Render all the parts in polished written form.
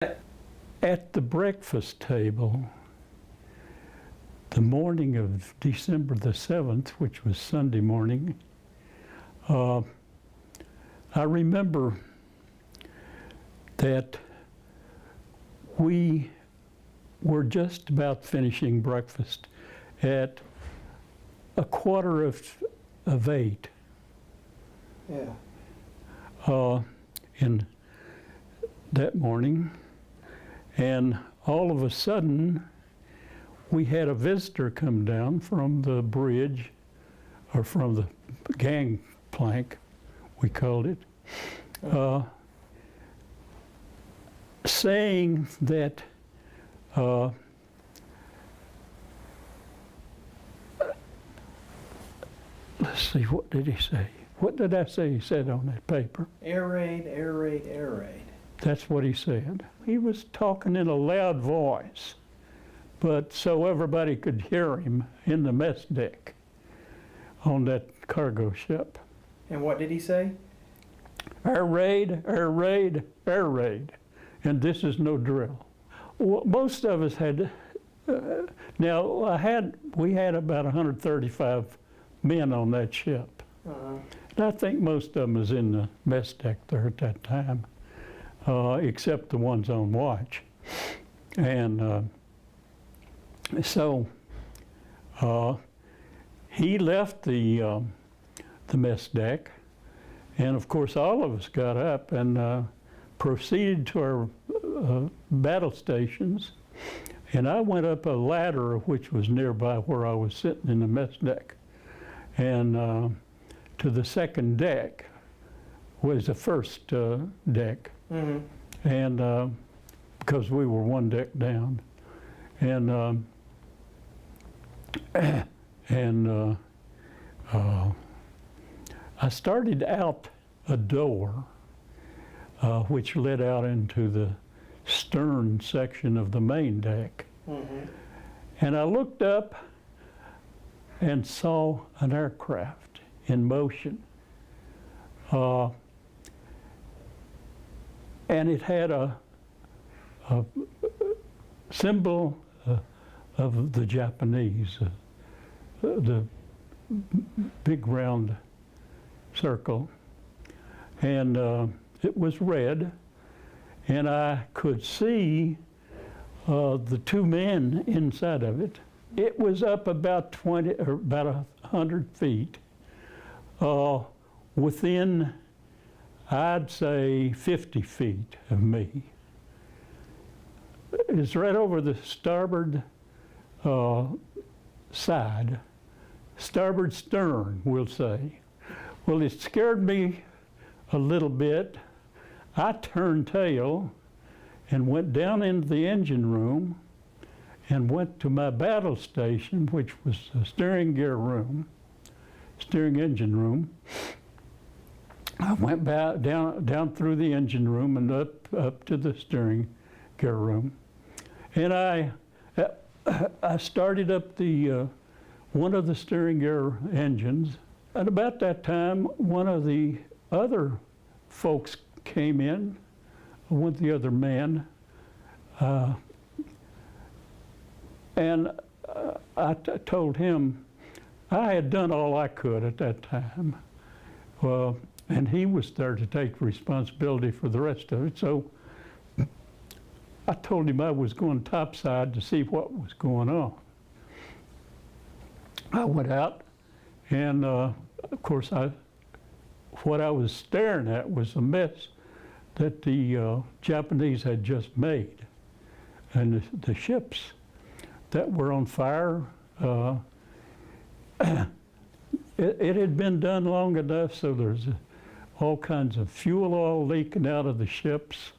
At the breakfast table, the morning of December the 7th, which was Sunday morning, I remember that we were just about finishing breakfast at 7:15. Yeah. In that morning, and all of a sudden we had a visitor come down from the bridge, or from the gangplank, we called it, saying that let's see, what did he say? What did I say he said on that paper? Air raid, air raid, air raid. That's what he said. He was talking in a loud voice, but so everybody could hear him in the mess deck on that cargo ship. And what did he say? Air raid, air raid, air raid. And this is no drill. Well, most of us had, we had about 135 men on that ship. And I think most of them was in the mess deck there at that time, except the ones on watch. And so he left the mess deck, and of course all of us got up and proceeded to our battle stations. And I went up a ladder which was nearby where I was sitting in the mess deck, and to the second deck was the first deck. And because we were one deck down, and I started out a door which led out into the stern section of the main deck. And I looked up and saw an aircraft in motion. And it had a symbol of the Japanese, the big round circle. And it was red, and I could see the two men inside of it. It was up about 100 feet, within, I'd say, 50 feet of me. It's right over the starboard side, starboard stern, we'll say. Well, it scared me a little bit. I turned tail and went down into the engine room and went to my battle station, which was the steering engine room. I went back down through the engine room and up to the steering gear room. And I started up the one of the steering gear engines. And about that time, one of the other folks came in, one of the other men, and I told him I had done all I could at that time, and he was there to take responsibility for the rest of it. So I told him I was going topside to see what was going on. I went out, and of course, what I was staring at was a mess that the Japanese had just made. And the ships that were on fire, it had been done long enough, so there's all kinds of fuel oil leaking out of the ships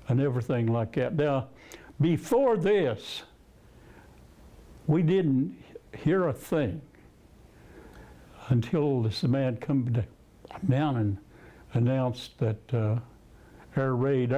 and everything like that. Now, before this, we didn't hear a thing until this man come down and announced that air raid,